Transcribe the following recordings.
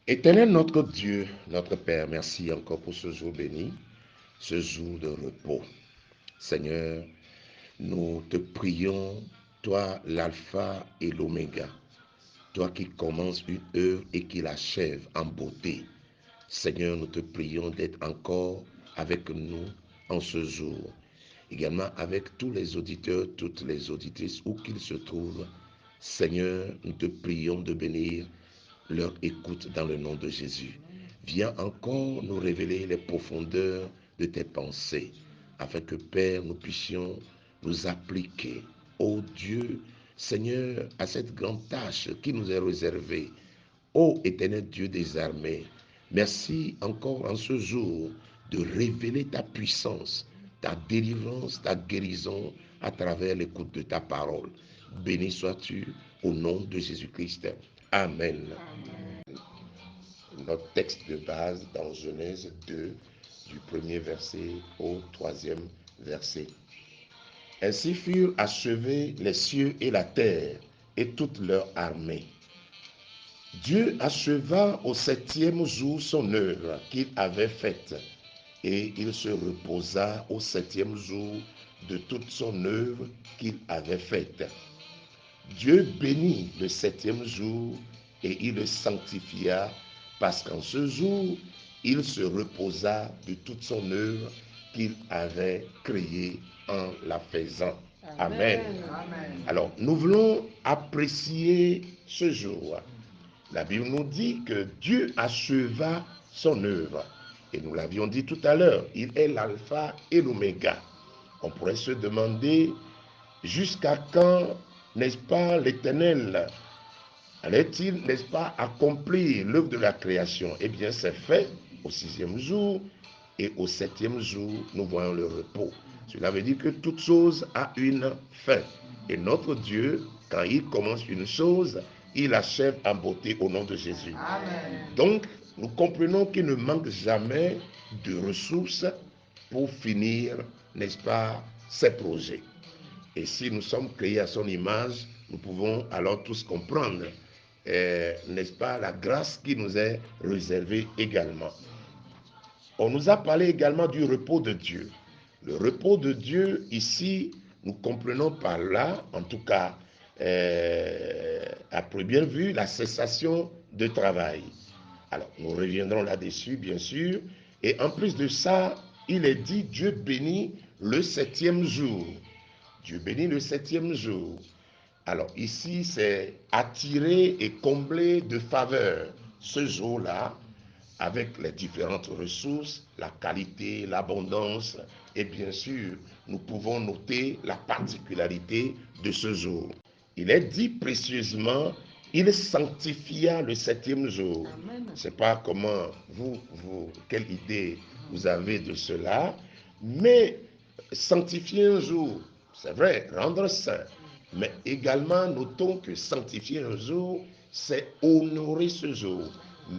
Éternel notre Dieu, notre Père, merci encore pour ce jour béni, ce jour de repos. Seigneur, nous te prions, toi l'alpha et l'oméga, toi qui commences une œuvre et qui l'achève en beauté. Seigneur, nous te prions d'être encore avec nous en ce jour, également avec tous les auditeurs, toutes les auditrices, où qu'ils se trouvent. Seigneur, nous te prions de bénir leur écoute dans le nom de Jésus. Viens encore nous révéler les profondeurs de tes pensées, afin que, Père, nous puissions nous appliquer, ô Dieu, Seigneur, à cette grande tâche qui nous est réservée. Ô éternel Dieu des armées, merci encore en ce jour de révéler ta puissance, ta délivrance, ta guérison à travers l'écoute de ta parole. Béni sois-tu au nom de Jésus-Christ. Amen. Notre texte de base dans Genèse 2, du premier verset au troisième verset. Ainsi furent achevés les cieux et la terre et toute leur armée. Dieu acheva au septième jour son œuvre qu'il avait faite, et il se reposa au septième jour de toute son œuvre qu'il avait faite. Dieu bénit le septième jour et il le sanctifia, parce qu'en ce jour, il se reposa de toute son œuvre qu'il avait créée en la faisant. Amen. Amen. Alors, nous voulons apprécier ce jour. La Bible nous dit que Dieu acheva son œuvre. Et nous l'avions dit tout à l'heure, il est l'alpha et l'oméga. On pourrait se demander jusqu'à quand, n'est-ce pas, l'Éternel allait-il, n'est-ce pas, accomplir l'œuvre de la création? Eh bien, c'est fait au sixième jour, et au septième jour, nous voyons le repos. Cela veut dire que toute chose a une fin. Et notre Dieu, quand il commence une chose, il achève en beauté au nom de Jésus. Amen. Donc, nous comprenons qu'il ne manque jamais de ressources pour finir, n'est-ce pas, ses projets. Et si nous sommes créés à son image, nous pouvons alors tous comprendre, n'est-ce pas, la grâce qui nous est réservée également. On nous a parlé également du repos de Dieu. Le repos de Dieu, ici, nous comprenons par là, en tout cas, à première vue, la cessation de travail. Alors, nous reviendrons là-dessus, bien sûr. Et en plus de ça, il est dit, Dieu bénit le septième jour. Dieu bénit le septième jour. Alors ici, c'est attirer et combler de faveur ce jour-là, avec les différentes ressources, la qualité, l'abondance, et bien sûr, nous pouvons noter la particularité de ce jour. Il est dit précieusement, il sanctifia le septième jour. Amen. Je ne sais pas comment quelle idée vous avez de cela, mais sanctifier un jour, c'est vrai, rendre saint, mais également notons que sanctifier un jour, c'est honorer ce jour,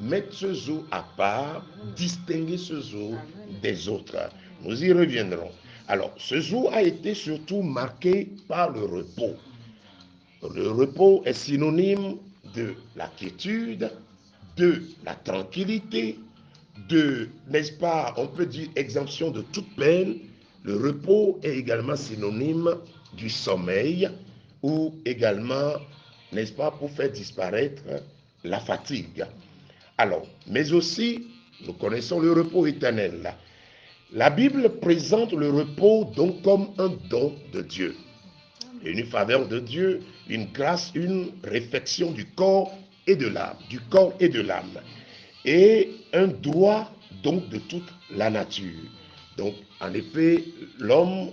mettre ce jour à part, distinguer ce jour des autres. Nous y reviendrons. Alors, ce jour a été surtout marqué par le repos. Le repos est synonyme de la quiétude, de la tranquillité, de, n'est-ce pas, on peut dire exemption de toute peine. Le repos est également synonyme du sommeil, ou également, n'est-ce pas, pour faire disparaître la fatigue. Alors, mais aussi, nous connaissons le repos éternel. La Bible présente le repos donc comme un don de Dieu, une faveur de Dieu, une grâce, une réflexion du corps et de l'âme, et un droit donc de toute la nature. Donc, en effet, l'homme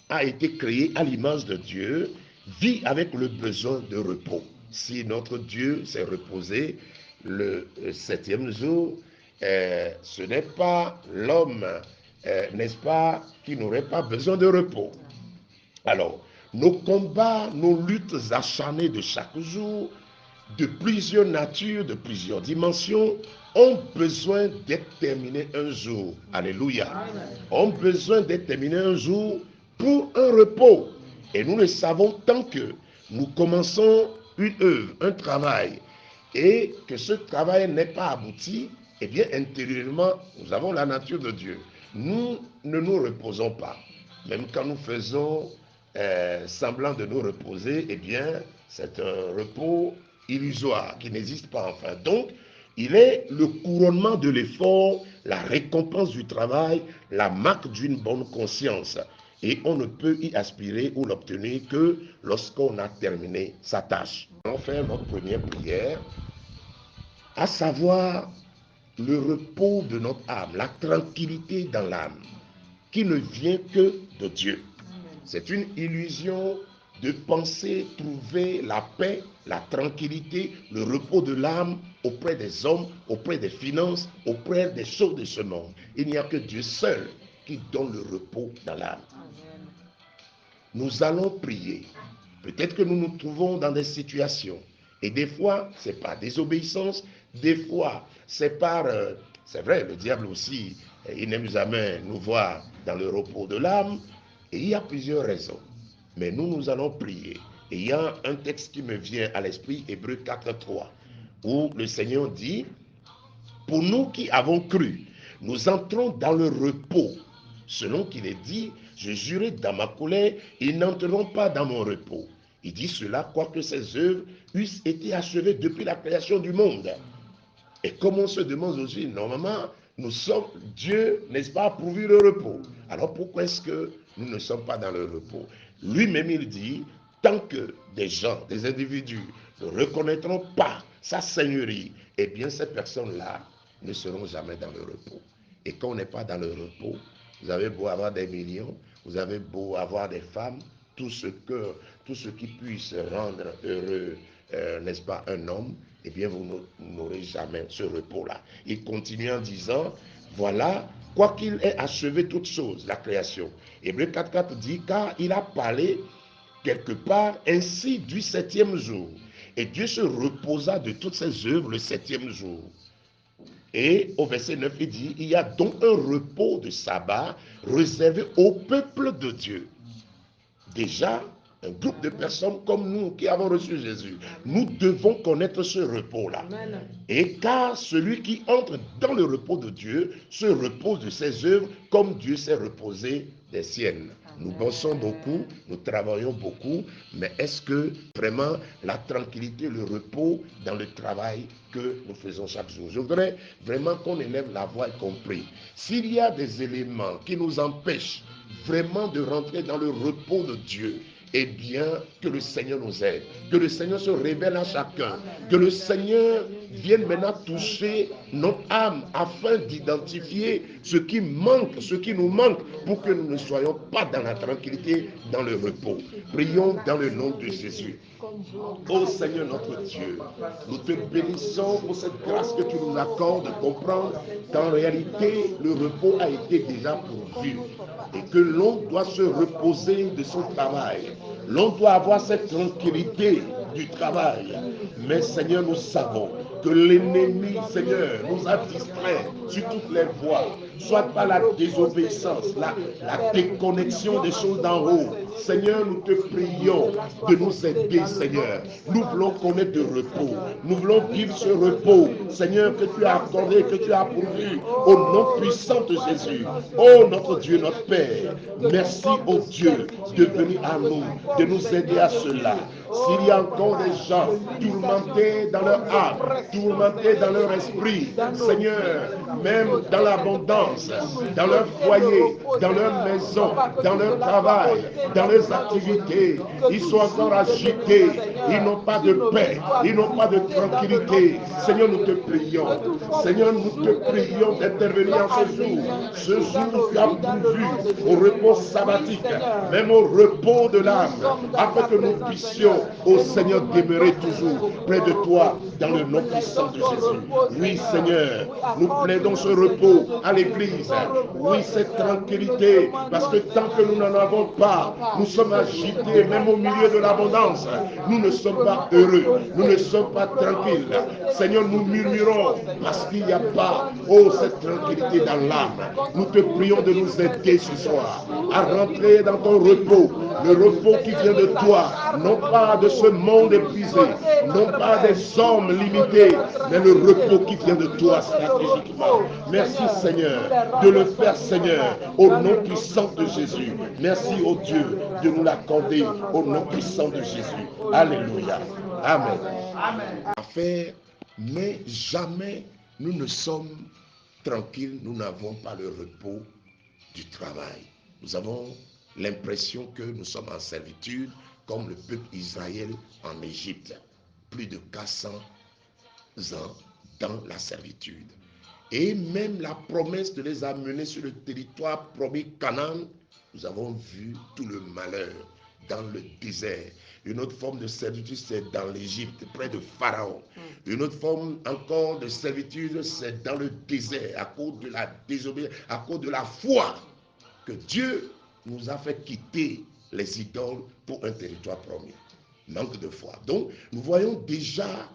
a été créé à l'image de Dieu, vit avec le besoin de repos. Si notre Dieu s'est reposé le septième jour, ce n'est pas l'homme, n'est-ce pas, qui n'aurait pas besoin de repos. Alors, nos combats, nos luttes acharnées de chaque jour, de plusieurs natures, de plusieurs dimensions, ont besoin d'être terminés un jour. Alléluia. Amen. Ont besoin d'être terminés un jour pour un repos. Et nous le savons tant que nous commençons une œuvre, un travail, et que ce travail n'est pas abouti, eh bien intérieurement, nous avons la nature de Dieu. Nous ne nous reposons pas. Même quand nous faisons semblant de nous reposer, eh bien c'est un repos illusoire qui n'existe pas enfin. Donc, il est le couronnement de l'effort, la récompense du travail, la marque d'une bonne conscience. Et on ne peut y aspirer ou l'obtenir que lorsqu'on a terminé sa tâche. On va faire notre première prière, à savoir le repos de notre âme, la tranquillité dans l'âme, qui ne vient que de Dieu. C'est une illusion de penser trouver la paix, la tranquillité, le repos de l'âme auprès des hommes, auprès des finances, auprès des choses de ce monde. Il n'y a que Dieu seul qui donne le repos dans l'âme. Nous allons prier. Peut-être que nous nous trouvons dans des situations. Et des fois, c'est par désobéissance. Des fois, c'est par... c'est vrai, le diable aussi, il n'aime jamais nous voir dans le repos de l'âme. Et il y a plusieurs raisons. Mais nous allons prier. Et il y a un texte qui me vient à l'esprit, Hébreux 4:3, où le Seigneur dit, pour nous qui avons cru, nous entrons dans le repos. Selon qu'il est dit, je jurai dans ma colère, ils n'entreront pas dans mon repos. Il dit cela, quoique ses œuvres eussent été achevées depuis la création du monde. Et comme on se demande aussi, normalement, nous sommes, Dieu, n'est-ce pas, pourvu le repos. Alors pourquoi est-ce que nous ne sommes pas dans le repos? Lui-même, il dit, tant que des gens, des individus ne reconnaîtront pas sa seigneurie, eh bien ces personnes-là ne seront jamais dans le repos. Et quand on n'est pas dans le repos, vous avez beau avoir des millions, vous avez beau avoir des femmes, tout ce qui puisse rendre heureux, n'est-ce pas, un homme, eh bien vous n'aurez jamais ce repos-là. Il continue en disant, voilà, quoiqu'il ait achevé toutes choses, la création. Hébreux 4:4 dit, car il a parlé quelque part ainsi du septième jour. Et Dieu se reposa de toutes ses œuvres le septième jour. Et au verset 9, il dit, il y a donc un repos de sabbat réservé au peuple de Dieu. Déjà, un groupe de personnes comme nous qui avons reçu Jésus, nous devons connaître ce repos-là. Et car celui qui entre dans le repos de Dieu se repose de ses œuvres comme Dieu s'est reposé des siennes. Nous bossons beaucoup, nous travaillons beaucoup, mais est-ce que vraiment la tranquillité, le repos dans le travail que nous faisons chaque jour? Je voudrais vraiment qu'on élève la voix et qu'on prie. S'il y a des éléments qui nous empêchent vraiment de rentrer dans le repos de Dieu, eh bien, que le Seigneur nous aide, que le Seigneur se révèle à chacun, que le Seigneur vienne maintenant toucher notre âme afin d'identifier ce qui manque, ce qui nous manque, pour que nous ne soyons pas dans la tranquillité, dans le repos. Prions dans le nom de Jésus. Ô Seigneur notre Dieu, nous te bénissons pour cette grâce que tu nous accordes de comprendre qu'en réalité, le repos a été déjà pourvu et que l'on doit se reposer de son travail. L'on doit avoir cette tranquillité du travail. Mais Seigneur, nous savons que l'ennemi, Seigneur, nous a distraits sur toutes les voies, soit par la désobéissance, la déconnexion des choses d'en haut. Seigneur, nous te prions de nous aider, Seigneur. Nous voulons connaître le repos. Nous voulons vivre ce repos, Seigneur, que tu as accordé, que tu as pourvu, au nom puissant de Jésus. Oh, notre Dieu, notre Père, merci, oh Dieu, de venir à nous, de nous aider à cela. S'il y a encore des gens tourmentés dans leur âme, tourmentés dans leur esprit, Seigneur, même dans l'abondance, dans leur foyer, dans leur maison, dans leur travail, dans leurs activités, ils sont encore agités, ils n'ont pas de paix, ils n'ont pas de tranquillité. Seigneur, nous te prions. Seigneur, nous te prions d'intervenir en ce jour où tu as pourvu au repos sabbatique, même au repos de l'âme, afin que nous puissions, ô Seigneur, demeurer toujours près de toi dans le nom puissant de Jésus. Oui, Seigneur, nous plaidons ce repos à l'Église. Oui, cette tranquillité, parce que tant que nous n'en avons pas, nous sommes agités, même au milieu de l'abondance. Nous ne sommes pas heureux, nous ne sommes pas tranquilles. Seigneur, nous murmurons parce qu'il n'y a pas, oh, cette tranquillité dans l'âme. Nous te prions de nous aider ce soir à rentrer dans ton repos, le repos qui vient de toi, non pas de ce monde épuisé, non pas des hommes sommes limités, mais le repos qui vient de toi stratégiquement. Merci Seigneur de le faire Seigneur, au nom puissant de Jésus. Merci ô Dieu de nous l'accorder au nom puissant de Jésus. Alléluia. Amen. Affaire, mais jamais nous ne sommes tranquilles, nous n'avons pas le repos du travail. Nous avons l'impression que nous sommes en servitude comme le peuple Israël en Égypte. Plus de 400 ans dans la servitude. Et même la promesse de les amener sur le territoire promis Canaan, nous avons vu tout le malheur dans le désert. Une autre forme de servitude, c'est dans l'Égypte, près de Pharaon. Une autre forme encore de servitude, c'est dans le désert, à cause de la désobéissance, à cause de la foi que Dieu nous a fait quitter les idoles pour un territoire promis. Manque de foi. Donc, nous voyons déjà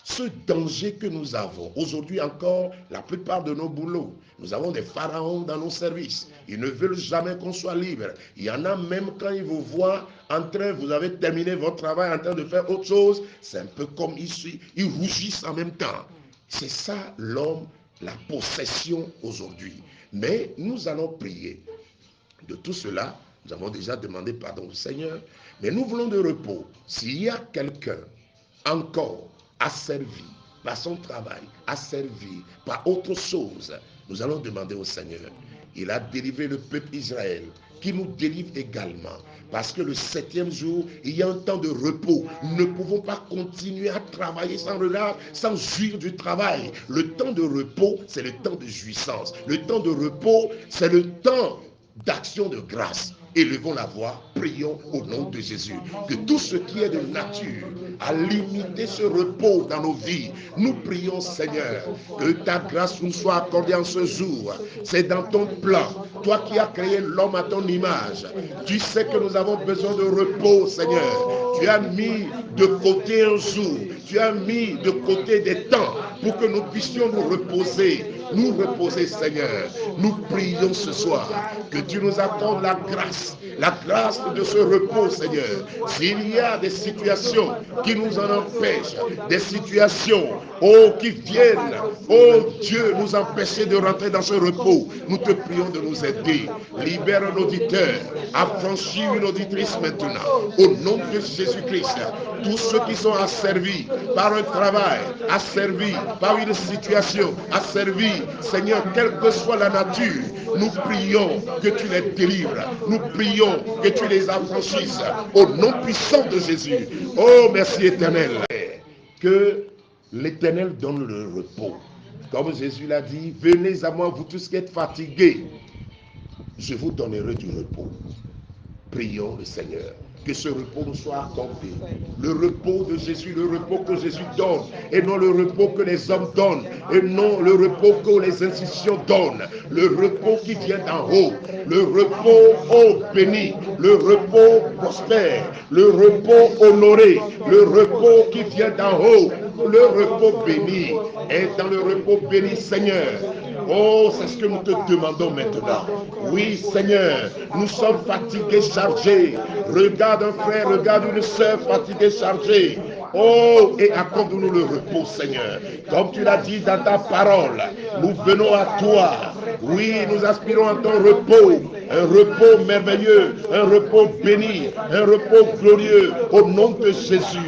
ce danger que nous avons. Aujourd'hui encore, la plupart de nos boulots, nous avons des pharaons dans nos services. Ils ne veulent jamais qu'on soit libre. Il y en a même quand ils vous voient en train, vous avez terminé votre travail en train de faire autre chose, c'est un peu comme ici, ils rougissent en même temps. C'est ça l'homme, la possession aujourd'hui. Mais nous allons prier. De tout cela, nous avons déjà demandé pardon au Seigneur, mais nous voulons de repos. S'il y a quelqu'un encore asservi par son travail, asservi par autre chose, nous allons demander au Seigneur. Il a délivré le peuple Israël, qui nous délivre également. Parce que le 7e jour, il y a un temps de repos. Nous ne pouvons pas continuer à travailler sans regard, sans jouir du travail. Le temps de repos, c'est le temps de jouissance. Le temps de repos, c'est le temps d'action de grâce. Élevons la voix, prions au nom de Jésus. Que tout ce qui est de nature a limité ce repos dans nos vies, nous prions Seigneur, que ta grâce nous soit accordée en ce jour. C'est dans ton plan, toi qui as créé l'homme à ton image. Tu sais que nous avons besoin de repos Seigneur. Tu as mis de côté un jour, tu as mis de côté des temps pour que nous puissions nous reposer Seigneur. Nous prions ce soir que tu nous accordes la grâce de ce repos Seigneur. S'il y a des situations qui nous en empêchent, des situations qui viennent, Dieu, nous empêcher de rentrer dans ce repos, nous te prions de nous aider. Libère un auditeur, affranchis une auditrice maintenant, au nom de Jésus-Christ. Tous ceux qui sont asservis par un travail, asservis par une situation, asservis, Seigneur, quelle que soit la nature, nous prions que tu les délivres, nous prions que tu les affranchisses, au nom puissant de Jésus. Oh, merci éternel. Que l'Éternel donne le repos. Comme Jésus l'a dit, venez à moi, vous tous qui êtes fatigués, je vous donnerai du repos. Prions le Seigneur. Que ce repos nous soit accordé. Le repos de Jésus, le repos que Jésus donne, et non le repos que les hommes donnent, et non le repos que les institutions donnent. Le repos qui vient d'en haut, le repos béni, le repos prospère, le repos honoré, le repos qui vient d'en haut, le repos béni. Et dans le repos béni, Seigneur, oh, c'est ce que nous te demandons maintenant. Oui, Seigneur, nous sommes fatigués, chargés. Regarde un frère, regarde une sœur fatiguée, chargée. Oh, et accorde-nous le repos, Seigneur. Comme tu l'as dit dans ta parole, nous venons à toi. Oui, nous aspirons à ton repos. Un repos merveilleux, un repos béni, un repos glorieux, au nom de Jésus.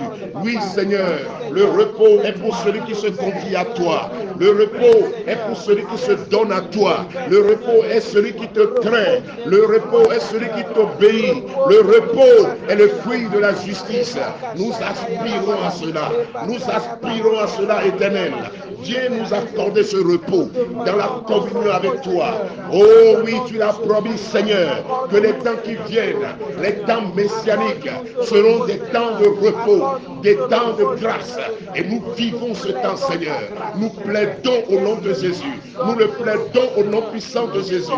Oui, Seigneur, le repos est pour celui qui se confie à toi. Le repos est pour celui qui se donne à toi. Le repos est celui qui te craint. Le repos est celui qui t'obéit. Le repos est le fruit de la justice. Nous aspirons à cela. Nous aspirons à cela, éternel. Viens nous accorder ce repos dans la communion avec toi. Oh oui, tu l'as promis, Seigneur, que les temps qui viennent, les temps messianiques, seront des temps de repos, des temps de grâce. Et nous vivons ce temps, Seigneur. Nous plaidons au nom de Jésus. Nous le plaidons au nom puissant de Jésus.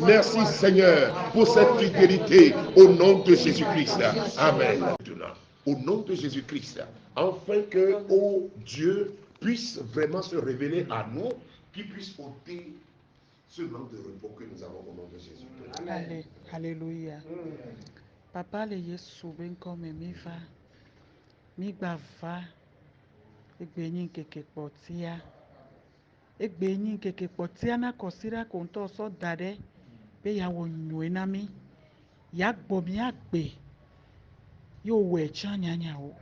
Merci, Seigneur, pour cette fidélité au nom de Jésus-Christ. Amen. Au nom de Jésus-Christ, afin que, oh Dieu, puisse vraiment se révéler à nous, qu'il puisse ôter ce manque de repos que nous avons au nom de Jésus. Amen. Alléluia. Papa le Yesu benko me mi va, mi gba va, Egbenyi keke kpotia. Egbenyi keke kpotia na kosira konto so dade. Be ya wo nyoe na mi. Ya gbo mi agbe. Yo we chanya o.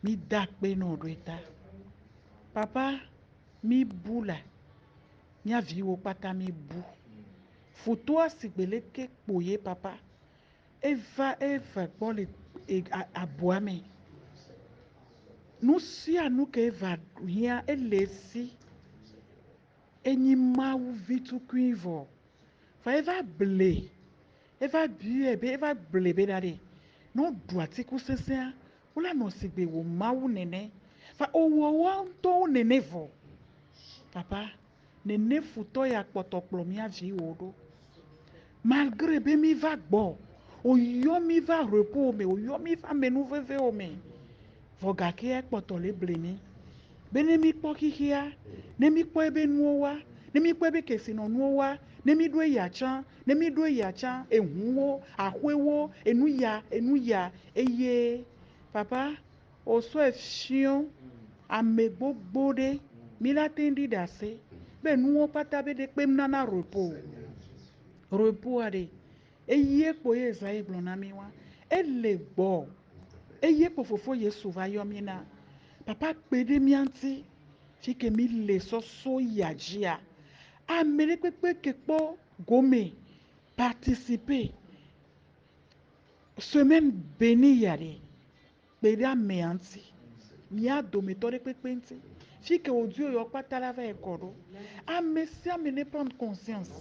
Mi dakpe no doeta. Papa, mi bula. Mi avi wo pata mi bu. Foto asigbeleke kpoye papa. Eva gbole aboame. Nu si anu ke eva hia elesi. Enyi mawu vitu kuivo. Fa eva ble. Eva biebe, eva ble bedade. No duati kusesea. Ula no sigbe wo mawu nene. Fa owo to nene vo. Papa, nene futo ya kpotokplo mi avi wodo. Malgré be mi va gbo. Oyo mi va repos me. Oyo mi va menu veve o me. Voga ke ekpoto le blemi. Bene mi kpo kihia. Ne mi kpo ebe nuowa. Ne mi kpo ebe kesino nuowa. Ne mi dwe yachan. Ne mi dwe yachan. Ehunwo. Ahwewo. Enuya. Eye. Papa, oso efion. Ame gbogbo de. Mi la tendi dase. Be nuo pata be de kpe mnana repos. Repos ade. Eye kpo ye zaye blona mi wa. Ele gbo. Eye kpo fofo Yesu va yo mi na. Papa kpede mi anti. Fike mi le so yajia. Amene kpekpe kekpo gome. Participer. Semaine bénie yade. Kpede ame anti. Mi adome tore kpekpe nti. Fike audio yo pata la va ekodo. Ame si amene prendre conscience.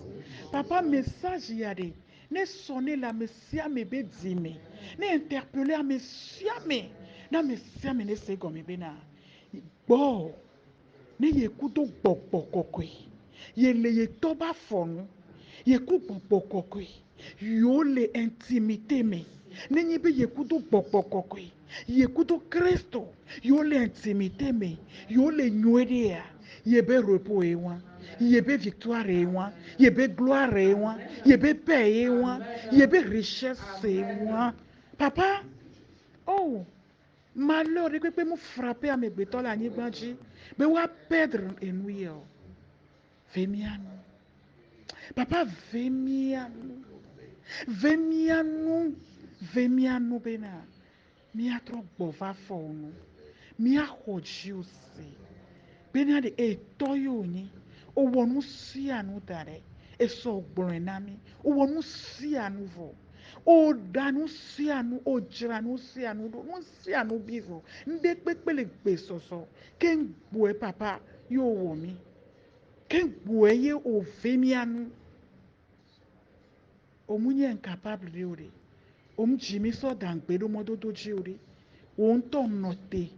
Papa message yade. Ne sonner la messia me be dime. Ne interpeller a messia me. Na messia me ne se gomi bena. Bo. Ne ye kudo kokwe. Ye le ye toba fonu. Ye ku kokwe. Yo le intimité me. Ne ye be ye kudo kokwe. Ye kudo Kristo. Yo le intimité me. Yo le nyuede ya. Ye be repos e wan. Ye be victoire e wan. Ye be gloire e wan. Ye be paix e wan. Ye be richesse e wan. Papa, oh, malheur de que me frapper à mes bétons la nigbanji. Mais ou à perdre et nous. Vemianou. Papa, vemianou. Vemianou. Vemianou bena. Mi a trop bova fonu. Mi a hoji aussi. Bena de e toyo ni. O wonu si anu dare. E so gbonenami. O wonu si anu vo. O danu si anu. O jiranu si anu. No si anu bivo. Nde kpekpele gbe soso. Ken bue papa. Yo womi. Ken bue ye o vemi anu. O munye incapable de ore. O mjimi so dangbe do modo doji ore. O nto note.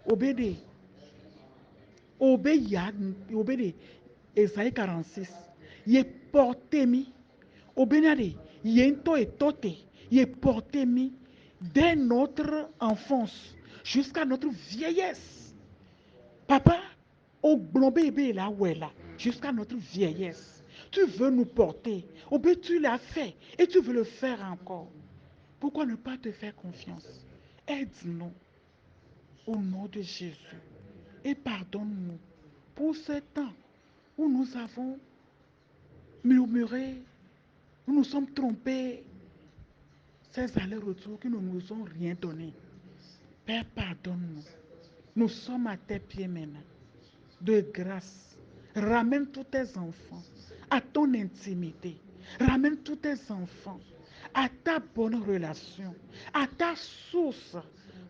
Obede. Obede. Esaïe 46. Ye porté mi. Obénade. Ye nto etote. Ye porté mi. Dès notre enfance jusqu'à notre vieillesse. Papa, au bébé là où est là, jusqu'à notre vieillesse. Tu veux nous porter. Ou bien tu l'as fait et tu veux le faire encore. Pourquoi ne pas te faire confiance? Aide-nous au nom de Jésus et pardonne-nous pour ce temps où nous avons murmuré, où nous sommes trompés, ces allers-retours qui ne nous ont rien donné. Père, pardonne-nous. Nous sommes à tes pieds maintenant. De grâce, ramène tous tes enfants à ton intimité. Ramène tous tes enfants à ta bonne relation, à ta source,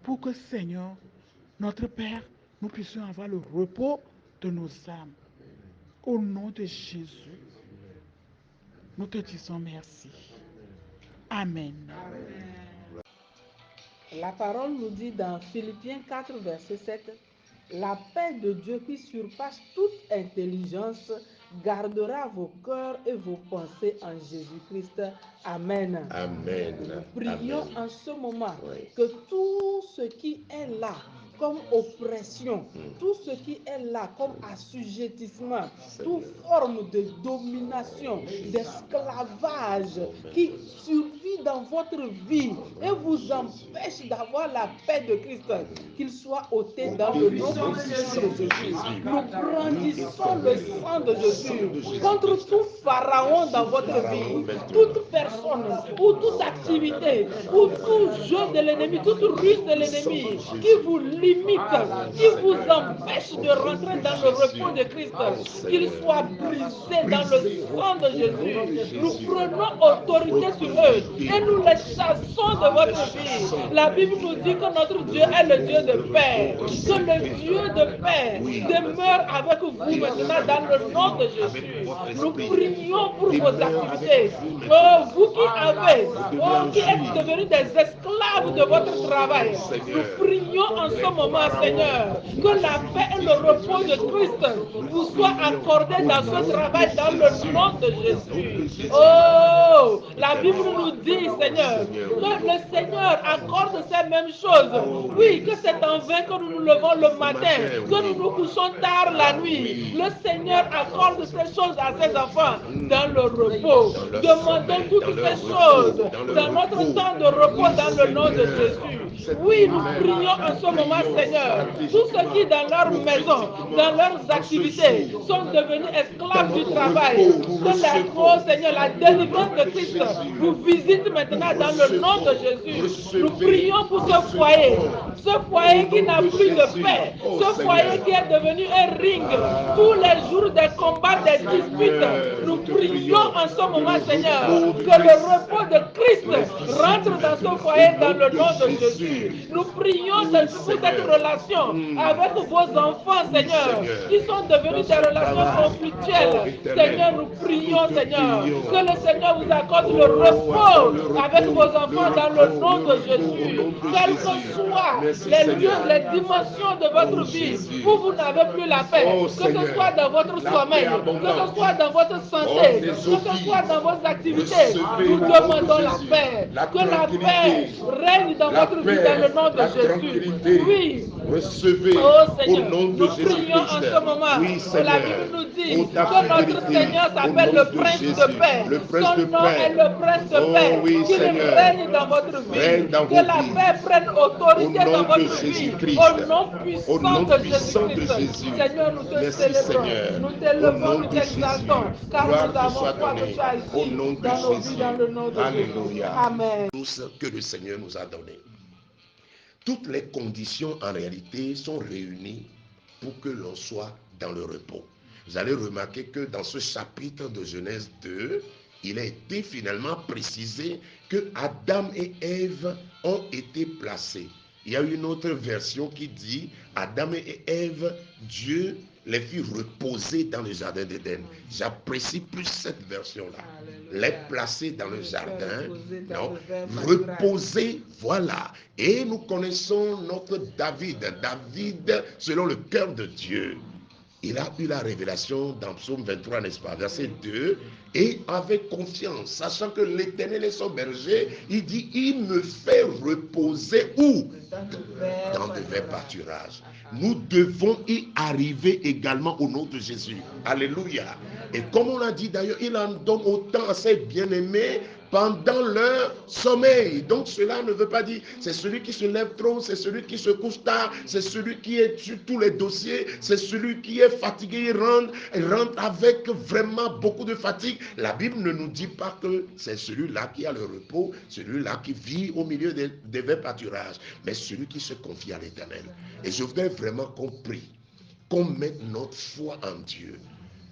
pour que, Seigneur, notre Père, nous puissions avoir le repos de nos âmes. Au nom de Jésus, nous te disons merci. Amen. La parole nous dit dans Philippiens 4, verset 7, la paix de Dieu qui surpasse toute intelligence gardera vos cœurs et vos pensées en Jésus-Christ. Amen. Amen. Nous prions Amen. en ce moment Oui. que tout ce qui est là, comme oppression, tout ce qui est là comme assujettissement, toute Seigneur. forme de domination, d'esclavage qui survit dans votre vie et vous empêche d'avoir la paix de Christ, qu'il soit ôté dans le nom puissant de Jésus. Nous brandissons le sang de Jésus contre tout pharaon dans votre vie, toute personne ou toute activité ou tout jeu de l'ennemi, toute ruse de l'ennemi qui vous limite, qui vous empêche de rentrer dans le repos de Christ, qu'il soit brisé dans le sang de Jésus. Nous prenons autorité sur eux et nous les chassons de votre vie. La Bible nous dit que notre Dieu est le Dieu de paix, que le Dieu de paix demeure avec vous maintenant dans le nom de Jésus. Nous prions pour vos activités. Oh, vous qui avez, qui êtes devenus des esclaves de votre travail, nous prions en ce moment, Seigneur, que la paix et le repos de Christ vous soient accordés dans ce travail dans le nom de Jésus. Oh, la Bible nous dit, Seigneur, que le Seigneur accorde ces mêmes choses. Oui, que c'est en vain que nous nous levons le matin, que nous nous couchons tard la nuit. Le Seigneur accorde ces choses à ses enfants dans le repos. Demandons toutes ces choses dans notre temps de repos dans le nom de Jésus. Oui, nous prions en ce moment, Seigneur, tous ceux qui dans leur maison, dans leurs activités, sont devenus esclaves du travail, que la Seigneur, la délivrance de Christ vous visite maintenant dans le nom de Jésus. Nous prions pour ce foyer qui n'a plus de paix, ce foyer qui est devenu un ring, tous les jours des combats, des disputes. Nous prions en ce moment, Seigneur, que le repos de Christ rentre dans ce foyer dans le nom de Jésus. Nous prions pour cette relation avec vos enfants, Seigneur, qui sont devenus des relations conflictuelles. Seigneur, nous prions, Seigneur, que le Seigneur vous accorde le repos avec vos enfants dans le nom de Jésus. Quels que soient les lieux, les dimensions de votre vie où vous n'avez plus la paix, que ce soit dans votre sommeil, que ce soit dans votre santé, que ce soit dans vos activités, nous demandons la paix. Que la paix règne dans votre vie dans le nom de Jésus. Oui. Recevez Seigneur, au nom de nous prions en ce moment. Oui, La Bible nous dit que notre Seigneur s'appelle le Prince de paix. Son nom est le Prince de paix. Oui, Qu'il règne dans votre vie. Que la paix prenne autorité dans votre vie. Au nom puissant de Jésus-Christ. Seigneur, nous te célébrons. Nous t'élevons, nous t'exaltons. Car nous avons foi que tu as ici dans nos vies, dans le nom de Jésus. Amen. Tout ce que le Seigneur nous a donné. Toutes les conditions en réalité sont réunies pour que l'on soit dans le repos. Vous allez remarquer que dans ce chapitre de Genèse 2, il a été finalement précisé que Adam et Ève ont été placés. Il y a une autre version qui dit Adam et Ève, Dieu les fit reposer dans le jardin d'Éden. J'apprécie plus cette version-là. Les placer dans le jardin, non, reposer, voilà. Et nous connaissons notre David. David, selon le cœur de Dieu, il a eu la révélation dans Psaume 23, n'est-ce pas, verset 2, et avec confiance, sachant que l'Éternel est son berger, il dit, il me fait reposer où? Dans de verts pâturages. Nous devons y arriver également au nom de Jésus. Alléluia. Et comme on l'a dit d'ailleurs, il en donne autant à ses bien-aimés pendant leur sommeil. Donc cela ne veut pas dire c'est celui qui se lève trop, c'est celui qui se couche tard, c'est celui qui est sur tous les dossiers, c'est celui qui est fatigué, il rentre avec vraiment beaucoup de fatigue. La Bible ne nous dit pas que c'est celui-là qui a le repos, celui-là qui vit au milieu des verts pâturages, mais celui qui se confie à l'Éternel. Et je voudrais vraiment qu'on prie, qu'on mette notre foi en Dieu.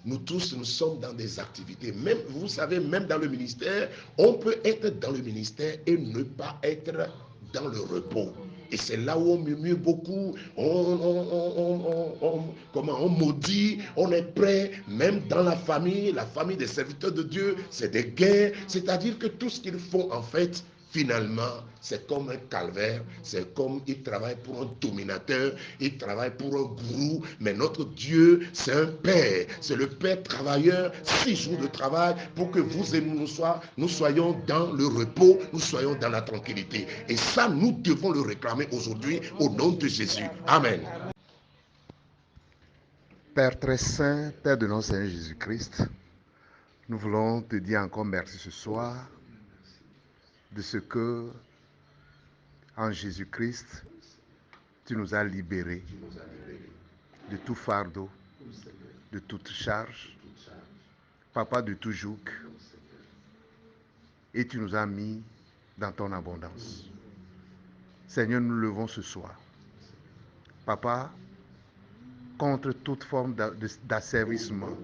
Nous tous, nous sommes dans des activités. Même, vous savez, même dans le ministère, on peut être dans le ministère et ne pas être dans le repos. Et c'est là où on murmure beaucoup, on maudit, on est prêt, même dans la famille des serviteurs de Dieu, c'est des guerres. C'est-à-dire que tout ce qu'ils font, en fait, finalement, c'est comme un calvaire, c'est comme il travaille pour un dominateur, il travaille pour un gourou, mais notre Dieu, c'est un Père, c'est le Père travailleur, 6 jours de travail pour que vous et nous soyons dans le repos, nous soyons dans la tranquillité. Et ça, nous devons le réclamer aujourd'hui au nom de Jésus. Amen. Père très saint, Père de notre Seigneur Jésus-Christ, nous voulons te dire encore merci ce soir de ce que, en Jésus-Christ, tu nous as libérés de tout fardeau, de toute charge, Papa, de tout joug, et tu nous as mis dans ton abondance. Seigneur, nous levons ce soir, Papa, contre toute forme d'asservissement,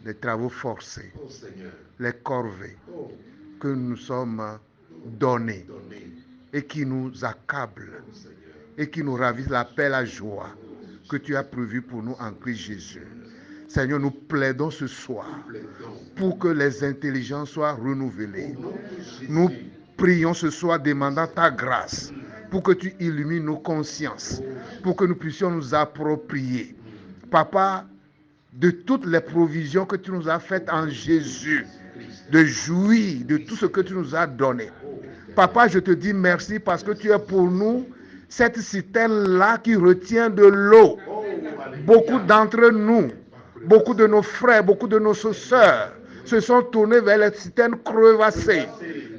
les travaux forcés, les corvées que nous sommes donnés et qui nous accablent et qui nous ravissent la paix, la joie que tu as prévu pour nous en Christ Jésus. Seigneur, nous plaidons ce soir pour que les intelligences soient renouvelées. Nous prions ce soir demandant ta grâce pour que tu illumines nos consciences, pour que nous puissions nous approprier, Papa, de toutes les provisions que tu nous as faites en Jésus, de jouir de tout ce que tu nous as donné. Papa, je te dis merci parce que tu es pour nous cette citerne-là qui retient de l'eau. Beaucoup d'entre nous, beaucoup de nos frères, beaucoup de nos sœurs se sont tournés vers les citernes crevassées.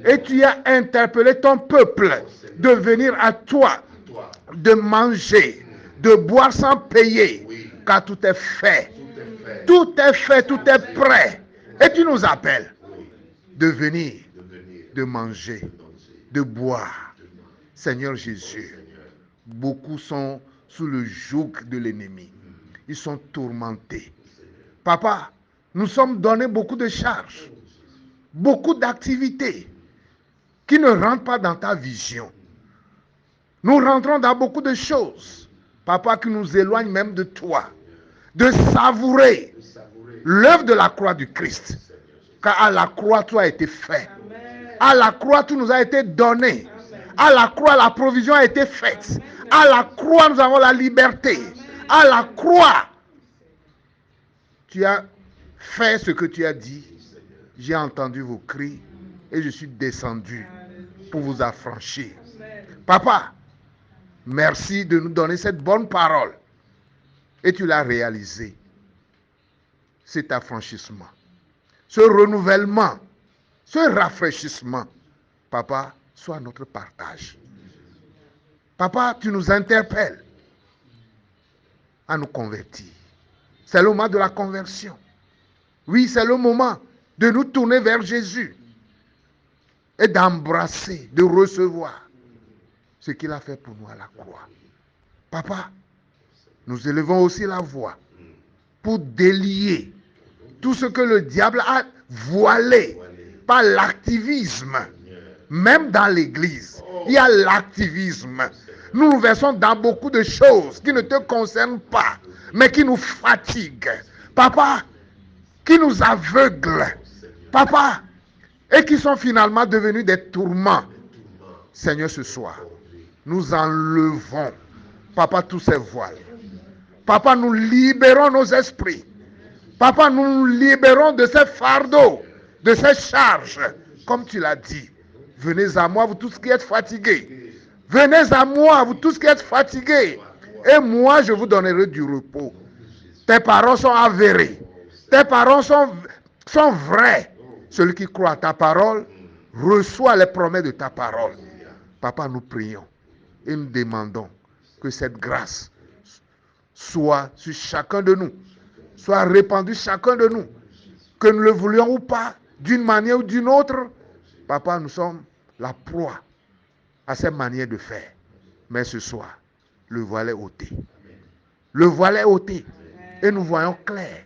Et tu as interpellé ton peuple de venir à toi, de manger, de boire sans payer, car tout est fait. Tout est fait, tout est prêt. Et tu nous appelles de venir, de manger, de boire. Seigneur Jésus, beaucoup sont sous le joug de l'ennemi. Ils sont tourmentés. Papa, nous sommes donnés beaucoup de charges, beaucoup d'activités qui ne rentrent pas dans ta vision. Nous rentrons dans beaucoup de choses, Papa, qui nous éloignent même de toi, de savourer l'œuvre de la croix du Christ. Car à la croix, tout a été fait. À la croix, tout nous a été donné. À la croix, la provision a été faite. À la croix, nous avons la liberté. À la croix, tu as fait ce que tu as dit. J'ai entendu vos cris et je suis descendu pour vous affranchir. Papa, merci de nous donner cette bonne parole. Et tu l'as réalisé. Cet affranchissement, ce renouvellement, ce rafraîchissement, Papa, soit notre partage. Papa, tu nous interpelles à nous convertir. C'est le moment de la conversion. Oui, c'est le moment de nous tourner vers Jésus et d'embrasser, de recevoir ce qu'il a fait pour nous à la croix. Papa, nous élevons aussi la voix pour délier tout ce que le diable a voilé par l'activisme. Même dans l'église, il y a l'activisme. Nous nous versons dans beaucoup de choses qui ne te concernent pas, mais qui nous fatiguent. Papa, qui nous aveuglent. Papa, et qui sont finalement devenus des tourments. Seigneur, ce soir, nous enlevons, Papa, tous ces voiles. Papa, nous libérons nos esprits. Papa, nous libérons de ces fardeaux, de ces charges, comme tu l'as dit. Venez à moi, vous tous qui êtes fatigués. Venez à moi, vous tous qui êtes fatigués. Et moi, je vous donnerai du repos. Tes paroles sont avérées. Tes paroles sont vraies. Celui qui croit à ta parole reçoit les promesses de ta parole. Papa, nous prions et nous demandons que cette grâce soit sur chacun de nous, soit répandue chacun de nous, que nous le voulions ou pas, d'une manière ou d'une autre. Papa, nous sommes la proie à cette manière de faire. Mais ce soir, le voile est ôté. Le voile est ôté. Et nous voyons clair.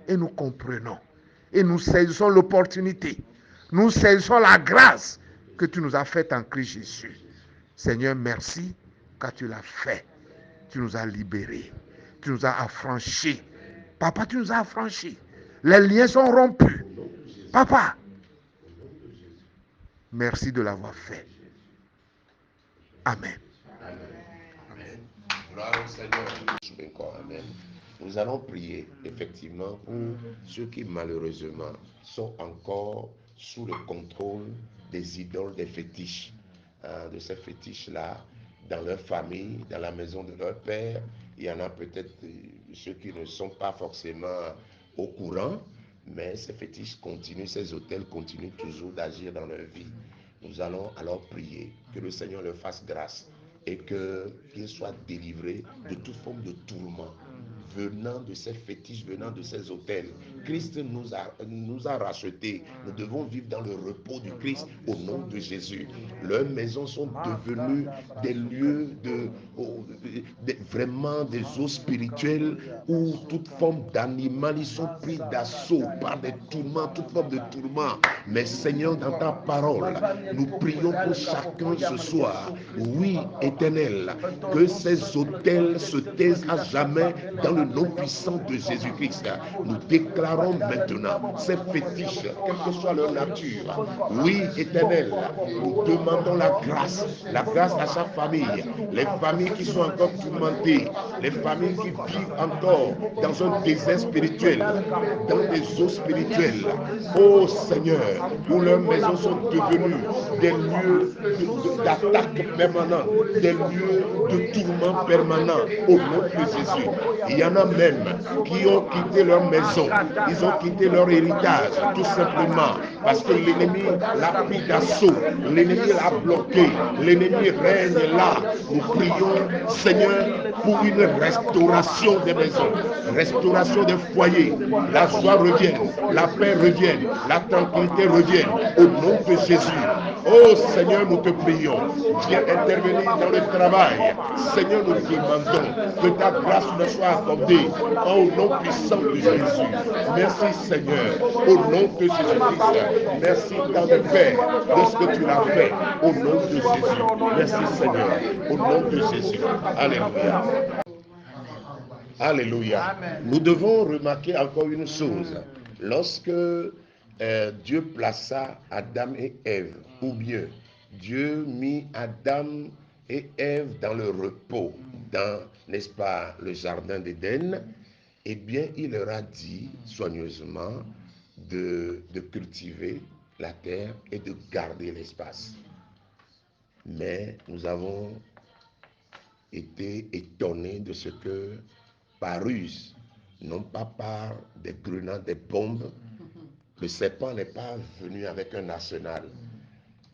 Et nous comprenons. Et nous saisissons l'opportunité. Nous saisissons la grâce que tu nous as faite en Christ Jésus. Seigneur, merci car tu l'as fait. Tu nous as libérés. Tu nous as affranchis. Papa, tu nous as affranchis. Les liens sont rompus. Papa, Merci de l'avoir fait. Amen. Amen. Gloire au Seigneur. Encore, amen. Nous allons prier effectivement pour ceux qui malheureusement sont encore sous le contrôle des idoles, des fétiches, de ces fétiches-là, dans leur famille, dans la maison de leur père. Il y en a peut-être ceux qui ne sont pas forcément au courant, mais ces fétiches continuent, ces autels continuent toujours d'agir dans leur vie. Nous allons alors prier que le Seigneur leur fasse grâce et qu'ils soient délivrés de toute forme de tourment venant de ces fétiches, venant de ces autels. Christ nous a rachetés. Nous devons vivre dans le repos du Christ au nom de Jésus. Leurs maisons sont devenues des lieux vraiment des eaux spirituelles où toute forme d'animal, ils sont pris d'assaut par des tourments, toute forme de tourment. Mais Seigneur, dans ta parole, nous prions pour chacun ce soir. Oui, Éternel, que ces autels se taisent à jamais dans le nom puissant de Jésus-Christ. Nous déclarons maintenant ces fétiches, quelle que soit leur nature. Oui, Éternel, nous demandons la grâce à chaque famille, les familles qui sont encore tourmentées, les familles qui vivent encore dans un désert spirituel, dans des eaux spirituelles. Oh Seigneur, où leurs maisons sont devenues des lieux d'attaque permanente, des lieux de tourment permanent au nom de Jésus. Il y en a même qui ont quitté leur maison, ils ont quitté leur héritage, tout simplement parce que l'ennemi l'a pris d'assaut, l'ennemi l'a bloqué, l'ennemi règne là. Nous prions, Seigneur, pour une restauration des maisons, restauration des foyers, la joie revienne, la paix revienne, la tranquillité revienne au nom de Jésus. Oh Seigneur, nous te prions, viens intervenir dans le travail. Seigneur, nous demandons que ta grâce nous soit accordée au nom puissant de Jésus. Merci Seigneur, au nom de Jésus-Christ. Merci dans le Père de ce que tu l'as fait au nom de Jésus. Merci Seigneur, au nom de Jésus. Alléluia. Alléluia. Nous devons remarquer encore une chose. Lorsque Dieu plaça Adam et Ève, ou bien Dieu mit Adam et Ève dans le repos, dans, n'est-ce pas, le jardin d'Éden, eh bien, il leur a dit soigneusement de cultiver la terre et de garder l'espace. Mais nous avons été étonnés de ce que, par ruse, non pas par des grenades, des bombes, le serpent n'est pas venu avec un arsenal,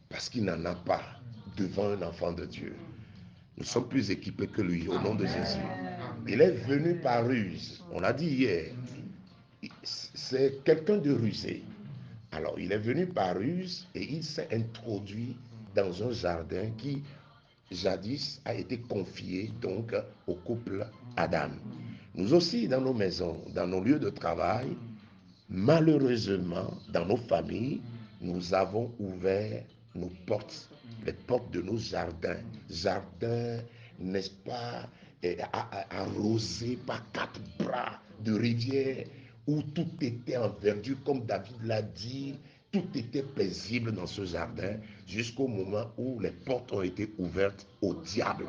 parce qu'il n'en a pas devant un enfant de Dieu. Nous sommes plus équipés que lui, au nom de Jésus. Il est venu par ruse. On l'a dit hier, c'est quelqu'un de rusé. Alors, il est venu par ruse et il s'est introduit dans un jardin qui, jadis, a été confié donc au couple Adam. Nous aussi, dans nos maisons, dans nos lieux de travail, malheureusement, dans nos familles, nous avons ouvert nos portes, les portes de nos jardins. Jardins, n'est-ce pas, arrosés par 4 bras de rivière, où tout était en verdure, comme David l'a dit, tout était paisible dans ce jardin, jusqu'au moment où les portes ont été ouvertes au diable.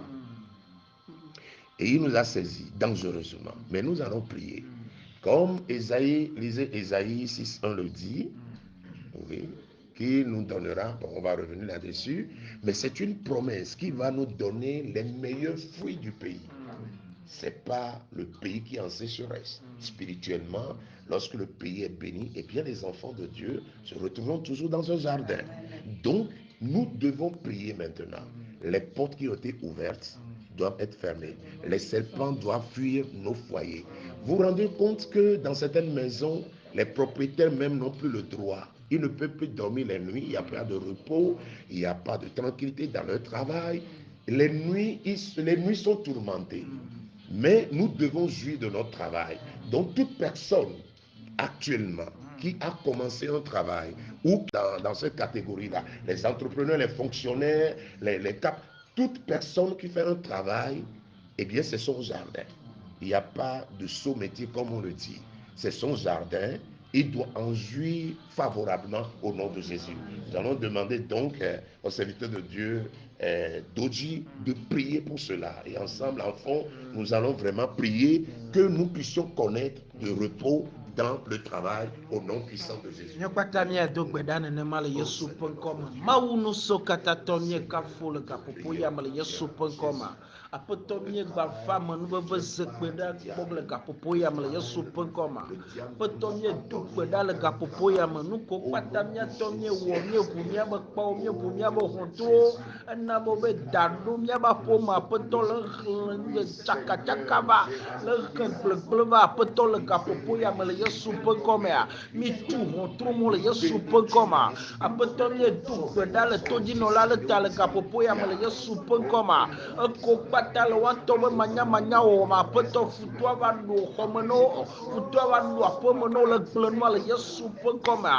Et il nous a saisis dangereusement. Mais nous allons prier. Comme Ésaïe, lisez Ésaïe 6.1 le dit, oui, qui nous donnera, bon, on va revenir là-dessus, mais c'est une promesse qui va nous donner les meilleurs fruits du pays. C'est pas le pays qui en sécheresse. Spirituellement, lorsque le pays est béni, et bien les enfants de Dieu se retrouveront toujours dans un jardin. Donc, nous devons prier maintenant. Les portes qui ont été ouvertes doivent être fermées. Les serpents doivent fuir nos foyers. Vous vous rendez compte que dans certaines maisons, les propriétaires même n'ont plus le droit. Ils ne peuvent plus dormir les nuits, il n'y a pas de repos, il n'y a pas de tranquillité dans leur travail. Les nuits sont tourmentées. Mais nous devons jouir de notre travail. Donc toute personne actuellement qui a commencé un travail ou dans cette catégorie-là, les entrepreneurs, les fonctionnaires, les cap, toute personne qui fait un travail, eh bien c'est son jardin. Il n'y a pas de saut métier comme on le dit. C'est son jardin il doit en jouir favorablement au nom de Jésus. Nous allons demander donc au serviteur de Dieu, Doji, de prier pour cela. Et ensemble, en fond, nous allons vraiment prier que nous puissions connaître le repos dans le travail au nom puissant de Jésus. Apetomie gba fama nu bebe zekpe ɖe gbɔ le gaƒoƒo ya me le Yesu ƒe ŋkɔme. Apetomie do gbe ɖa le gaƒoƒo ya me nu ko kpata míatɔ míewɔ míeʋu míabe kpawo míeʋu míabe xɔtowo ena be da ɖo míabe aƒeme aƒetɔ le xlẽ tsakatsaka va le xe gblẽgblẽ va aƒetɔ le gaƒoƒo ya me le Yesu ƒe ŋkɔmea mi tu xɔtromo le Yesu ƒe ŋkɔme. Aƒetɔ míedo gbe ɖa le todinɔla le ta le gaƒoƒo ya me le Yesu ƒe ŋkɔme. Eko kpata le woatɔ be manyamanya wɔwɔ aƒetɔ futua va ɖo xɔme na wo futua va ɖo aƒeme na wo le gblẽ nua le Yesu ƒe ŋkɔme.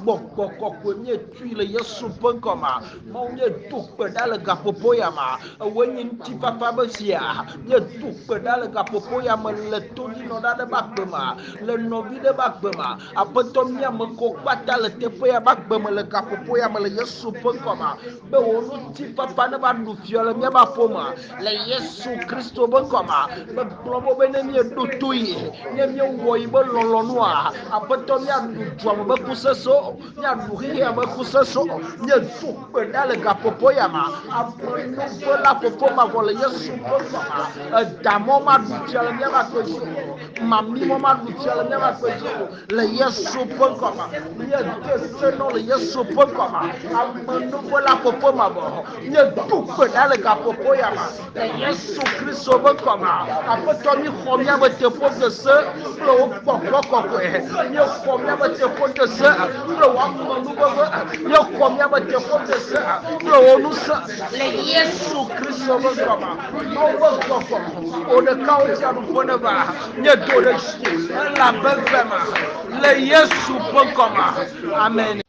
Gbɔgbɔ kɔkɔe míetui le Yesu ƒe ŋkɔme. Mawu míedo gbe ɖa le gaƒoƒo ya me ewoe nye ŋutifafa be fia míedo gbe ɖa le gaƒoƒo ya me le todinɔla ɖe be agbe me le nɔvi ɖe be agbe me aƒetɔ míame ko kpata le teƒe ya be agbe me le gaƒoƒo ya me le Yesu ƒe ŋkɔme be wo ŋutifafa ne va ɖu fia le míabe aƒeme le Yesu Kristo be ŋkɔme. Megblɔ be ne míeɖo to yi ne míewɔ yi be lɔlɔ̃nua aƒetɔ míaɖu dzuame be kusesẽ míaɖu xexea be kusesẽ míedo gbe ɖa le gaƒoƒo ya me amenuve la ƒoƒo mavɔ le Yesu ƒe ŋkɔme. Edamɔ maɖu fia le míabe agbe dzi o mamimɔ maɖu fia le míabe agbe dzi o le Yesu ƒe ŋkɔme. Míede se nɔ le Yesu ƒe ŋkɔme. Amenuve la ƒoƒo mavɔ míedo gbe ɖa le gaƒoƒo ya me le Yesu Kristo be ŋkɔme. Aƒetɔ mi xɔ míabe teƒe de se kple wo gbɔgbɔ kɔkɔe míexɔ míabe teƒe de se kple wo amenuveve míexɔ míabe teƒe de se kple wo ŋusẽ le Yesu Kristo be ŋkɔme. Mawu be gbɔgbɔ o ɖekawo tia ɖuƒe ne va míedo ɖe dzi elabe veme le Yesu ƒe ŋkɔme. Amen.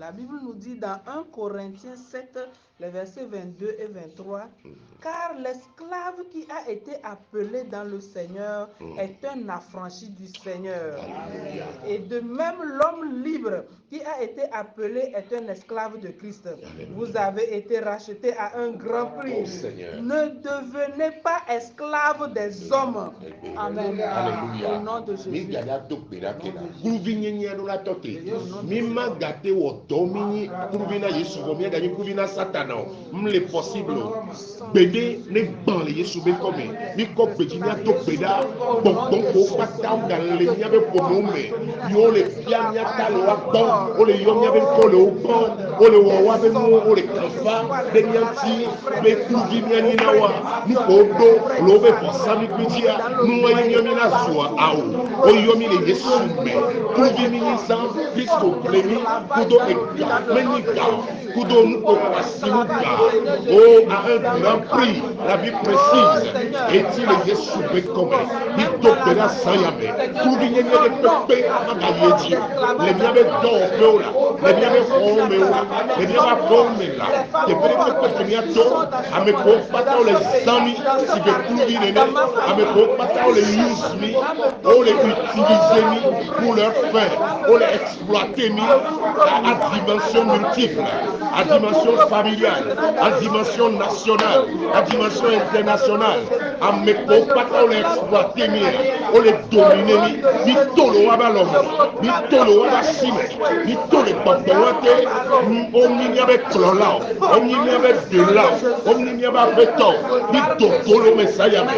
La Bible nous dit dans 1 Corinthiens 7, les versets 22 et 23, car l'esclave qui a été appelé dans le Seigneur est un affranchi du Seigneur. Et de même, l'homme libre qui a été appelé est un esclave de Christ. Vous avez été rachetés à un grand prix. Ne devenez pas esclaves des hommes. Amen. Au nom de Jésus. Domini kuruvina Yesu vomia gagné kuruvina Satana m'le possible bébé ne ban le Yesu be comme ni ko bejina to beda bon ko pata dans le nia be pomome yo le bia nia talo wa bon o le yo nia be ko le bon o le wa be mo o le kafa de nia ti be kuruvina ni na wa ni ko do lo be posami kutia nu wa nia mi na zua au o yo mi le Yesu me kuruvina ni san Kristo pleni kudo Meniga, Kudon Opasimuga, oh, à un grand prix, la vie précise, est-il Yesu Bekome, Bitopera Sayame, Kudinye de Pepe Amagayeji, les miabe Domeola, les miabe Homeola, les miabe Bomela, les Pepe Peniato, Ameko Patao les amis, si vous pouvez Ameko Patao les use me, oh les utiliser me pour leur faire, oh les exploiter me, à dimension multiple, à dimension familiale, à dimension nationale, à dimension internationale, à mes copains, on les exploiter, on les dominer, ni tout le wabalom, ni tout le wabasime, ni tout le papouate, on n'y avait pas là, on n'y avait de là, on n'y avait béton, ni tout le messayame,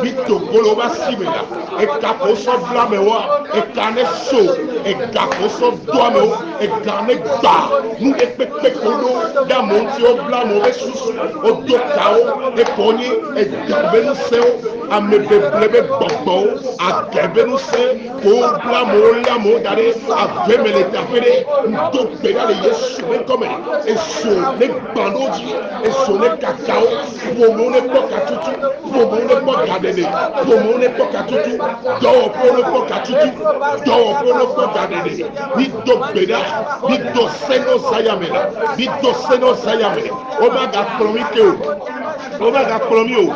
ni tout le basime là, et caposo blamewa, et canet chaud, et caposo doameo, et canet bas, nous épépé colo, d'amonti au blamo, et sous, au docao, et pogné, et gabenu seo, à me béblebe bobo, à gabenu se, au blamo, l'amo, d'aller, à veme les tapere, nous pédale les yesu, comme et sur les bandodis, et sur les cacao, pour mon époque à tout, pour mon époque à dédé, pour mon époque à tout, dors pour l'époque à tout, dors pour l'époque à dédé, ni d'opéda, ni d'océno sayamela, ni d'océno sayamela, omaga promikeo, Omega Clomio,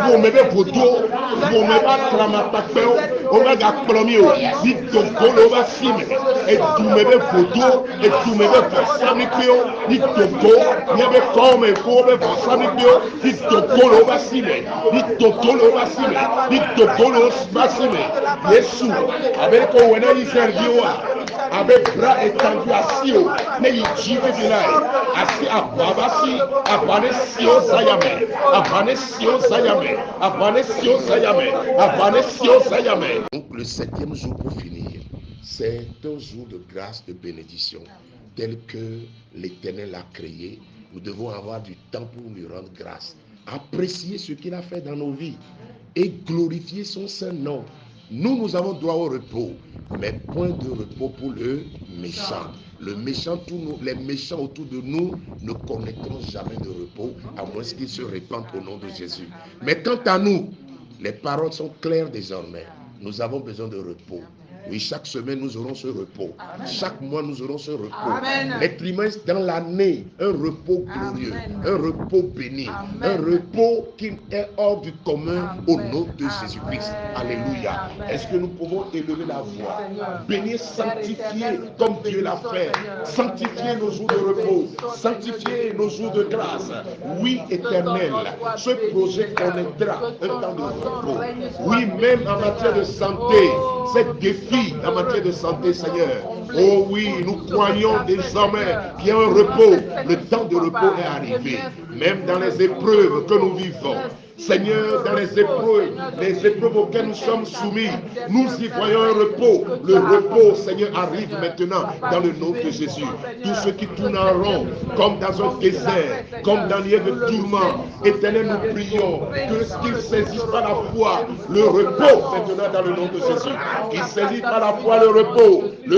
Womebe Poto, Womeba Kramapapel, Omega Clomio, Nitokolo va Fime, et Tumebe Poto, et Tumebe Samikio, Nitoko, Niebe Kome, Kobe Samikio, Nitokolo va Sime, Nitokolo va Sime, Nitokolo va Sime, Yesu, avec Kowena Iservioa, avec bras étendus assis, Neyi Jive Bilai, assis à Babasi, à Vanesio Zayame, à Vanesio Zayame, à Vanesio Zayame, à Vanesio Zayame. Donc le 7e jour pour finir, c'est un jour de grâce, de bénédiction, tel que l'Éternel a créé. Nous devons avoir du temps pour lui rendre grâce, apprécier ce qu'il a fait dans nos vies et glorifier son saint nom. Nous avons droit au repos, mais point de repos pour le méchant. Le méchant, les méchants autour de nous ne connaîtront jamais de repos, à moins qu'ils se répandent au nom de Jésus. Mais quant à nous, les paroles sont claires désormais. Nous avons besoin de repos. Oui, chaque semaine, nous aurons ce repos. Chaque mois, nous aurons ce repos. Les trimestres dans l'année, un repos glorieux, un repos béni, un repos qui est hors du commun au nom de Jésus-Christ. Alléluia. Est-ce que nous pouvons élever la voix, bénir, sanctifier comme Dieu l'a fait, sanctifier nos jours de repos, sanctifier nos jours de grâce. Oui, Éternel, ce projet connaîtra un temps de repos. Oui, même en matière de santé, ces défis en matière de santé, Seigneur. Oh oui, nous croyons désormais qu'il y a un repos. Le temps de repos est arrivé. Même dans les épreuves que nous vivons. Seigneur, dans les épreuves auxquelles nous sommes soumis, nous y voyons un repos. Le repos, Seigneur, arrive maintenant dans le nom de Jésus. Tous ceux qui tournent en rond, comme dans un désert, comme dans lieu de tourment, Éternel, nous prions qu'ils saisissent par la foi le repos maintenant dans le nom de Jésus. Qu'ils saisissent par la foi le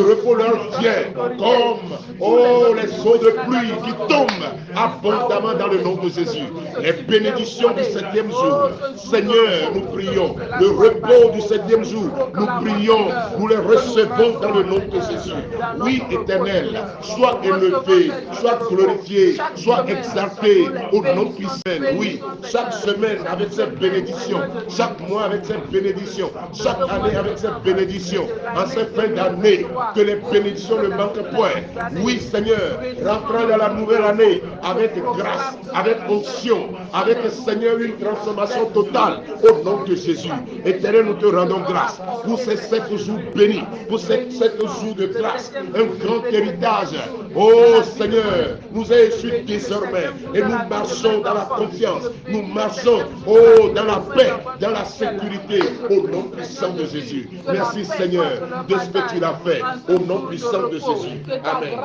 repos leur vient comme les eaux de pluie qui tombent abondamment dans le nom de Jésus. Les bénédictions du 7e jour, Seigneur, nous prions. Le repos du 7e jour, nous prions. Nous les recevons dans le nom de Jésus. Oui, Éternel, sois élevé, sois glorifié, sois exalté au nom puissant. Oui, chaque semaine avec cette bénédiction, chaque mois avec cette bénédiction, chaque année avec cette bénédiction, en cette fin d'année, que les bénédictions ne manquent point. Oui, Seigneur, rentrons dans la nouvelle année avec grâce, avec onction, avec, Seigneur, une transformation totale au nom de Jésus. Éternel, nous te rendons grâce pour ces 7 jours bénis, pour ces 7 jours de grâce, un grand héritage. Oh Seigneur, nous est issu désormais et nous marchons dans la confiance, nous marchons dans la paix, dans la sécurité au nom puissant de Jésus. Merci Seigneur de ce que tu l'as fait au nom puissant de Jésus. Amen.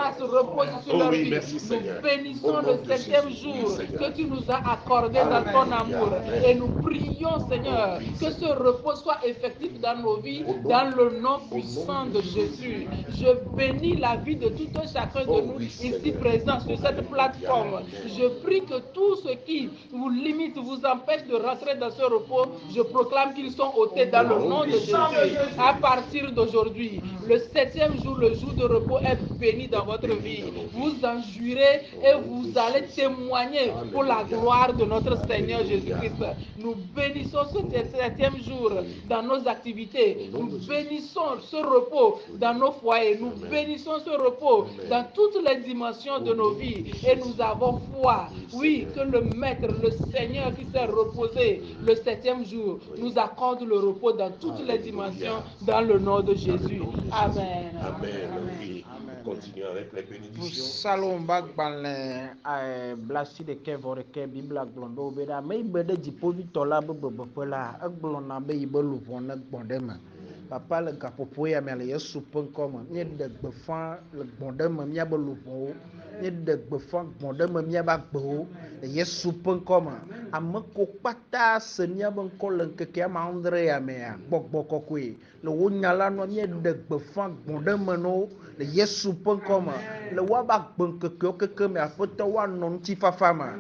Oh oui, merci Seigneur. Nous bénissons le 7e jour que tu nous as accordé dans ton amour et nous prions Seigneur que ce repos soit effectif dans nos vies dans le nom puissant de Jésus. Je bénis la vie de tout un chacun de nous ici présents sur cette plateforme. Je prie que tout ce qui vous limite, vous empêche de rentrer dans ce repos, je proclame qu'ils sont ôtés dans le nom de Jésus. À partir d'aujourd'hui, le 7e jour, le jour de repos est béni dans votre vie. Vous en jurez et vous allez témoigner pour la gloire de notre Seigneur Jésus-Christ. Nous bénissons ce 7e jour dans nos activités. Nous bénissons ce repos dans nos foyers. Nous bénissons ce repos dans toutes les dimensions de nos vies. Et nous avons foi, oui, que le Maître, le Seigneur qui s'est reposé le 7e jour, nous accorde le repos dans toutes les dimensions dans le nom de Jésus. Amen. Amen. Oui. Continuons avec les bénédictions. Salon bagbalé blasi de kevore ke bibla glondo beda me bede jipovi tola bebela aglona be ibelu vona gbondema papa le gapopo ya me le yesu penkoma nye de gbefa le gbondema mia be luvo nye de gbefa gbondema mia ba gbewo le yesu penkoma ameko kpata se mia be nko le nkeke ama andre ya me gbogbo kokwe le wonyala no nye de gbefa gbondema no le yesu penkoma le waba gbenkeke keke me aƒetɔ woanɔ ŋuti fafa ma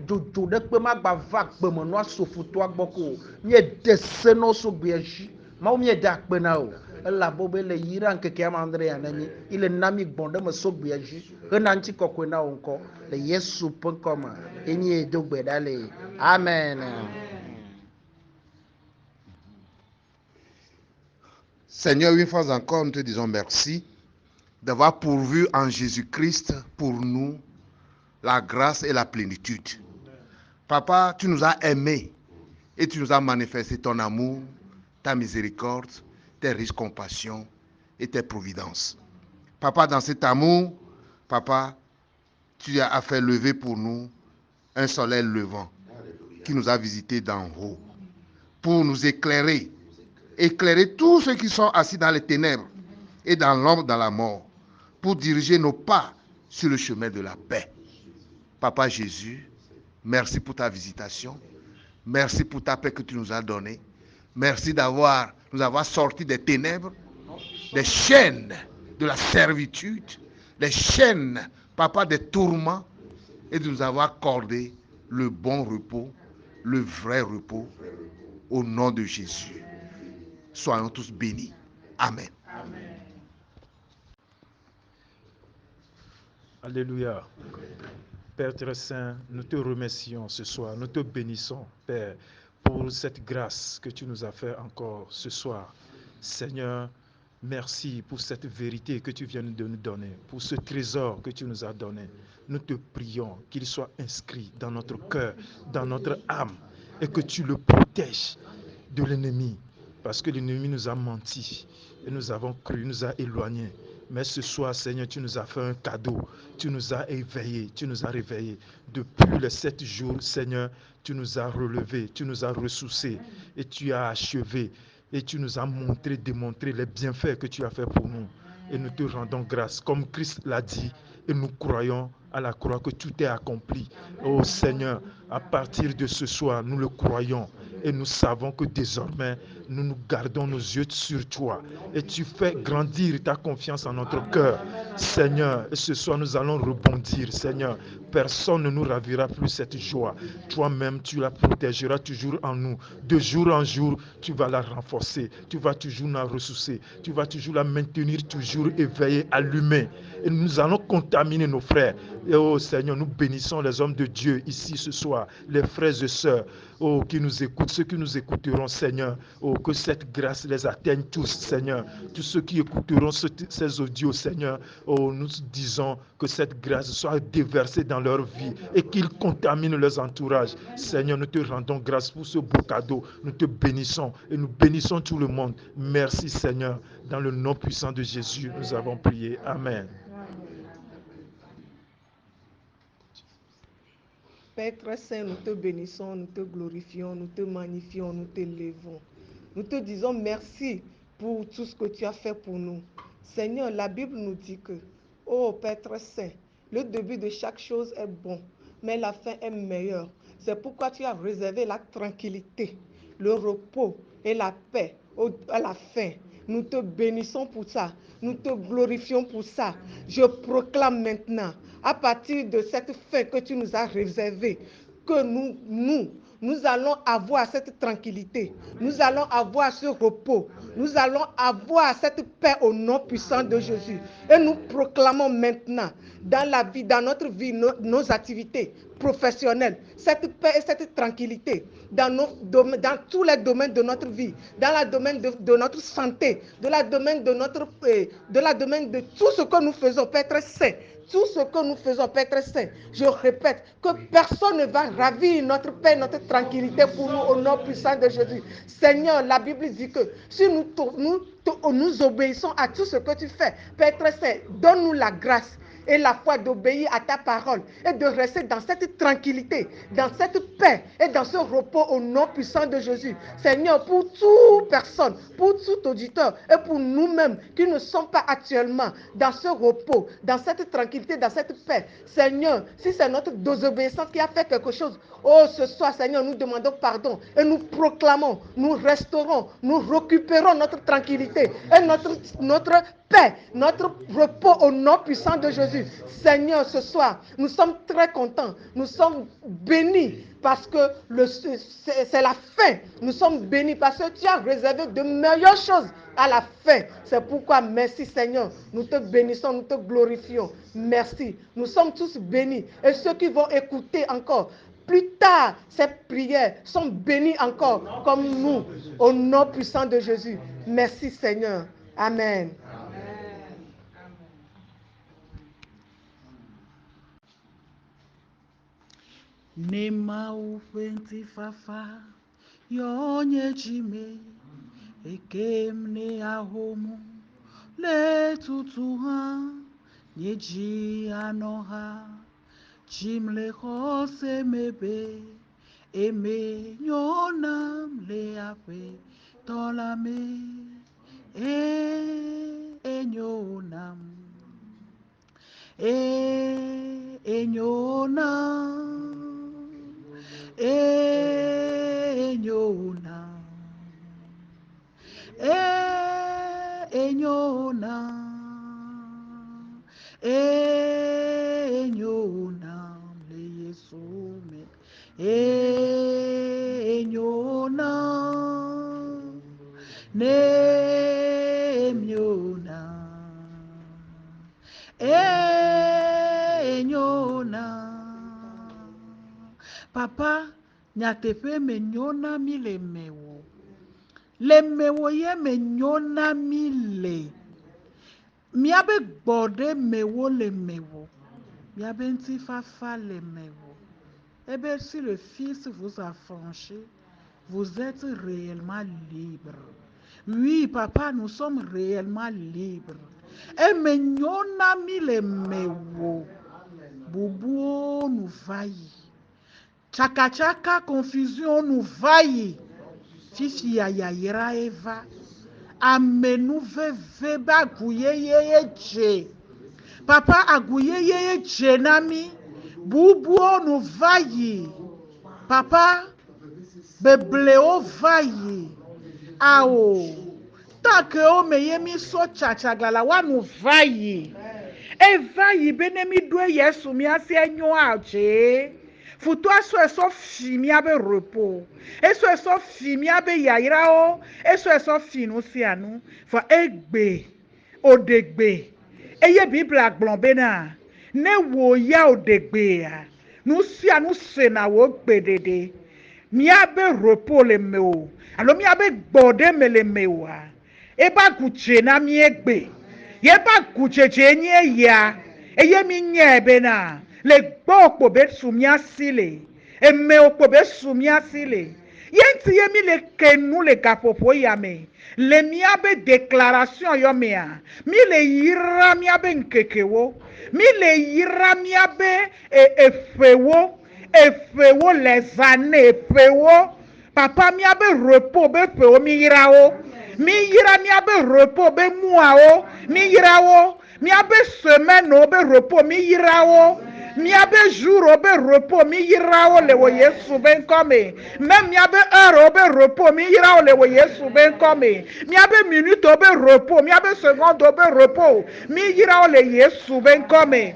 dzodzo ɖe kpe ma gba va gbeme no asofutoa gbɔ ko míeɖe se no so gbea dzi mawu míeɖe akpe na o elabe le yi ɖa ŋkeke ama andre ya nenyi ile na mi gbɔn ɖe me so gbea dzi hena ŋuti kɔkɔe na wo ŋkɔ le yesu ƒe ŋkɔme enyi do gbe ɖa le Amen. Seigneur, une fois encore, nous te disons merci d'avoir pourvu en Jésus-Christ pour nous la grâce et la plénitude. Papa, tu nous as aimés et tu nous as manifesté ton amour, ta miséricorde, tes riches compassions et tes providences. Papa, dans cet amour, Papa, tu as fait lever pour nous un soleil levant qui nous a visités d'en haut pour nous éclairer tous ceux qui sont assis dans les ténèbres et dans l'ombre, dans la mort, pour diriger nos pas sur le chemin de la paix. Papa Jésus, merci pour ta visitation. Merci pour ta paix que tu nous as donnée. Merci nous avoir sortis des ténèbres, des chaînes de la servitude, des chaînes, Papa, des tourments, et de nous avoir accordé le bon repos, le vrai repos, au nom de Jésus. Soyons tous bénis. Amen. Alléluia. Père très saint, nous te remercions ce soir, nous te bénissons, Père, pour cette grâce que tu nous as fait encore ce soir. Seigneur, merci pour cette vérité que tu viens de nous donner, pour ce trésor que tu nous as donné. Nous te prions qu'il soit inscrit dans notre cœur, dans notre âme, et que tu le protèges de l'ennemi, parce que l'ennemi nous a menti, et nous avons cru, nous a éloignés. Mais ce soir, Seigneur, tu nous as fait un cadeau. Tu nous as éveillés, tu nous as réveillés. Depuis les 7 jours, Seigneur, tu nous as relevés, tu nous as ressourcés et tu as achevé. Et tu nous as démontré les bienfaits que tu as fait pour nous. Et nous te rendons grâce, comme Christ l'a dit, et nous croyons à la croix que tout est accompli. Oh Seigneur, à partir de ce soir, nous le croyons. Et nous savons que désormais, nous gardons nos yeux sur toi. Et tu fais grandir ta confiance en notre cœur. Seigneur, et ce soir, nous allons rebondir. Seigneur, personne ne nous ravira plus cette joie. Toi-même, tu la protégeras toujours en nous. De jour en jour, tu vas la renforcer. Tu vas toujours la ressourcer. Tu vas toujours la maintenir, toujours éveillée, allumée. Et nous allons contaminer nos frères. Et oh Seigneur, nous bénissons les hommes de Dieu ici ce soir, les frères et sœurs, oh, qui nous écoutent, ceux qui nous écouteront, Seigneur. Oh, que cette grâce les atteigne tous, Seigneur. Tous ceux qui écouteront ces audios, Seigneur, oh, nous disons que cette grâce soit déversée dans leur vie et qu'ils contaminent leurs entourages. Seigneur, nous te rendons grâce pour ce beau cadeau. Nous te bénissons et nous bénissons tout le monde. Merci, Seigneur. Dans le nom puissant de Jésus, nous avons prié. Amen. Père très saint, nous te bénissons, nous te glorifions, nous te magnifions, nous t'élevons. Nous te disons merci pour tout ce que tu as fait pour nous. Seigneur, la Bible nous dit que, oh Père très saint, le début de chaque chose est bon, mais la fin est meilleure. C'est pourquoi tu as réservé la tranquillité, le repos et la paix à la fin. Nous te bénissons pour ça. Nous te glorifions pour ça. Je proclame maintenant, à partir de cette fin que tu nous as réservée, que nous allons avoir cette tranquillité. Nous allons avoir ce repos. Nous allons avoir cette paix au nom puissant de Jésus. Et nous proclamons maintenant, dans la vie, dans notre vie, nos activités professionnelles, cette paix et cette tranquillité dans tous les domaines de notre vie, dans le domaine de notre santé, dans le domaine de tout ce que nous faisons, Père très saint. Tout ce que nous faisons, Père très saint, je répète, que personne ne va ravir notre paix, notre tranquillité pour nous au nom puissant de Jésus. Seigneur, la Bible dit que si nous obéissons à tout ce que tu fais, Père très saint, donne-nous la grâce et la foi d'obéir à ta parole et de rester dans cette tranquillité, dans cette paix et dans ce repos au nom puissant de Jésus. Seigneur, pour toute personne, pour tout auditeur et pour nous-mêmes qui ne sommes pas actuellement dans ce repos, dans cette tranquillité, dans cette paix, Seigneur, si c'est notre désobéissance qui a fait quelque chose, oh ce soir, Seigneur, nous demandons pardon et nous proclamons, nous restaurons, nous récupérons notre tranquillité et notre paix, notre repos au nom puissant de Jésus. Seigneur, ce soir, nous sommes très contents, nous sommes bénis parce que c'est la fin. Nous sommes bénis parce que tu as réservé de meilleures choses à la fin. C'est pourquoi, merci Seigneur, nous te bénissons, nous te glorifions. Merci. Nous sommes tous bénis. Et ceux qui vont écouter encore, plus tard, ces prières sont bénies encore comme nous, au nom puissant de Jésus. Merci Seigneur. Amen. Nema ufenti fafa yonye jime ekemne ahomu le tutuha nyeji anoha jimle hose mebe eme nyonam le ape tolame enyonam enyonam enyona enyona enyona le Yesu me enyona ne emyona enyona papa nyatepe menyona mi le mewo ye menyona mi le miabe gbode mewo le mewo miabe nti fafa le mewo ebe si le Fils vous a franchi vous êtes réellement libre. Oui papa, nous sommes réellement libres. Et menyona mi le mewo bubuo nous vaille. Chaka chaka confusion nous vaille. Fifi ya ira eva. Amenu veve ba guyeye je. Papa aguyeye je nami. Bubuo nous vaille. Papa bebleo vaille. Ao. Take o meye mi so chachaglala wa nous vaille. E vaille benemi dwe yesu mi asi enyo aje. Futu aso eso fi mi abe repos. Eso fi mi abe yairao. Eso fi nou si anu. Fa egbe. Odegbe. Eye Bible aglombe na. Ne wo ya odegbe ya. Nou si anu sena wo gbedede. Mi abe repos le meo. Alo mi abe gbode me le mewa. Eba guche na mi egbe. Yeba guche nye ya. Eye mi nye ebe na. Le gbo okpobe sumia sile. Eme okpobe sumia sile. Yenti ye mi le kenu le gapopo yame. Le mi abe déclaration yo mea. Mi le yira mi abe nkekewo. Mi le yira mi abe efewo. Efewo les années efewo. Papa mi abe repos be efewo mi yirawo. Mi yira mi abe repos be muawo. Mi yirawo. Mi abe semaine o be repos mi yirawo. Mi abe jour o be repos mi yirawo le wo Yesu ben come. Même mi abe heure o be repos mi yirawo le wo Yesu ben come. Mi abe minute o be repos, mi abe seconde o be repos. Mi yirawo le Yesu ben come.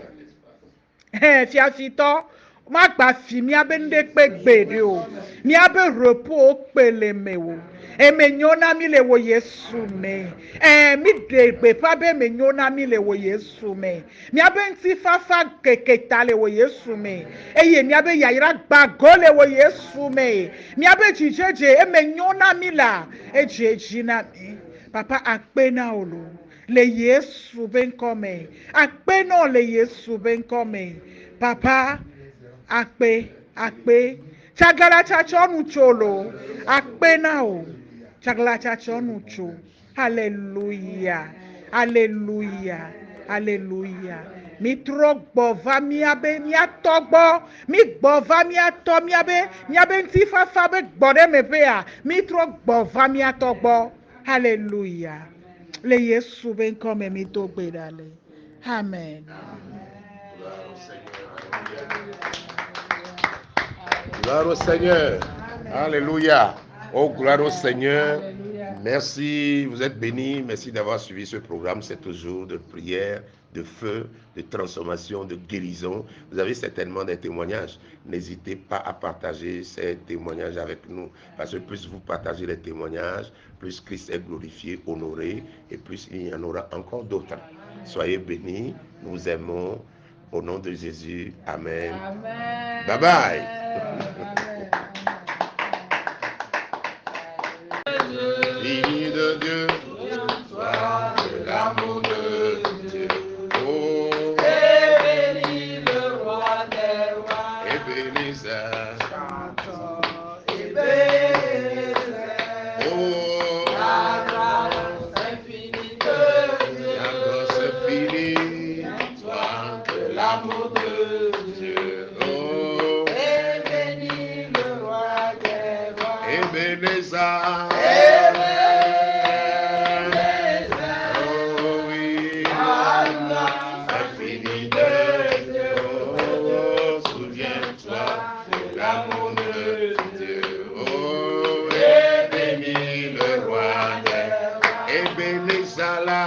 Fiafito ma gba fi mi abe ndekpe gbede o. Mi abe repos pele me o. E me nyona mi le wo Yesu me. Mi degbe fa be me nyona mi le wo Yesu me. Mi abe nti fafa keketa le wo Yesu me. Eye mi abe yaira gbago le wo Yesu me. Mi abe jijeje e me nyona mi la. E jejina mi. Papa akpe na olo. Le Yesu ben come. Akpe no le Yesu ben come. Papa akpe. Chagala chachonu cholo. Akpe na o. Chagala chachonu cho. Hallelujah. Hallelujah. Hallelujah. Mi trogbo va mi abe mi atogbo. Mi gbo va mi ato mi abe nti fafa be gbode me pe a. Mi trogbo va mi atogbo. Hallelujah. Le Yesu ben come mi to gbedale. Amen. Gloire au Seigneur. Alléluia. Oh, gloire au Seigneur. Merci, vous êtes bénis. Merci d'avoir suivi ce programme. C'est toujours de prière, de feu, de transformation, de guérison. Vous avez certainement des témoignages. N'hésitez pas à partager ces témoignages avec nous. Parce que plus vous partagez les témoignages, plus Christ est glorifié, honoré, et plus il y en aura encore d'autres. Soyez bénis. Nous vous aimons. Au nom de Jésus. Amen. Amen. Bye bye. Fini de Dieu, toi de l'amour de Dieu. Oh, Et bénis le roi des rois. et bénis ça. Chantons et bénissez Oh, la grâce infinie de Dieu. la grâce infinie, toi de l'amour de Dieu. Oh, Et bénis le roi des rois. et bénis ça. Et bénis Oh oui, la grâce infinie de Dieu. Oh, souviens-toi de l'amour de Dieu. Oh, et bénis le roi des rois. Et bénis ça là.